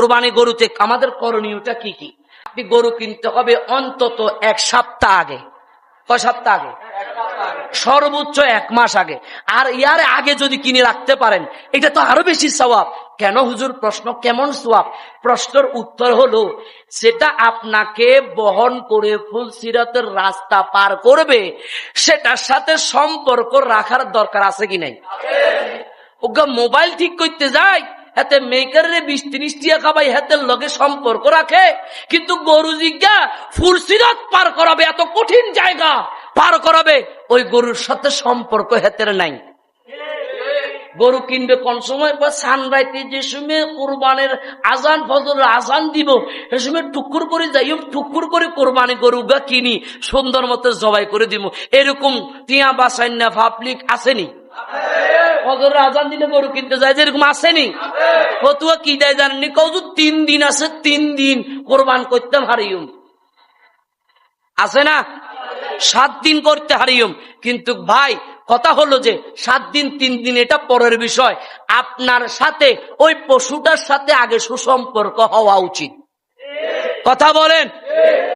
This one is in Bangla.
কোরবানি গরুতে আমাদের করণীয়টা কি কি? আপনি গরু কিনতে হবে অন্তত 1 সপ্তাহ আগে। কয় সপ্তাহ আগে? সর্বোচ্চ 1 মাস আগে। আর ইয়ার আগে যদি কিনে রাখতে পারেন এটা তো আরো বেশি সওয়াব। কেন হুজুর? প্রশ্ন কেমন সওয়াব? প্রশ্নের উত্তর হলো, সেটা আপনাকে বহন করে ফুলসিরাতের রাস্তা পার করবে, সেটার সাথে সম্পর্ক রাখার দরকার আছে কি নাই? ওগা মোবাইল ঠিক করতে যায়, হাতে মেকারে 20-30 টাকা খাবাই, হাতের লগে সম্পর্ক রাখে, কিন্তু গরু জিজ্ঞা ফুলসিরাত পার করাবে, এত কঠিন জায়গা পার করাবে, ওই গরুর সাথে সম্পর্ক হাতের নাই। গরু কিনবে কোন সময়? সানরাইতে যে সময় কোরবানের আজান, ফজরের আজান দিব, সে সময় টুকুর করে যাই, টুকুর করে কোরবানি গরু গা কিনি, সুন্দর মতো জবাই করে দিব। এরকম টিয়া বাসাই না পাবলিক আসেনি? ফজরের আজান দিলে গরু কিনতে যায়, যেরকম আসেনি? ফতুয়া কি দেয় জানেননি? কত 3 দিন আছে, 3 দিন কোরবান করতে হারিয়ম আছে না, 7 দিন করতে হারিয়ম। কিন্তু ভাই কথা হলো যে 7 দিন 3 দিন এটা পরের বিষয়, আপনার সাথে ওই পশুটার সাথে আগে সুসম্পর্ক হওয়া উচিত। কথা বলেন।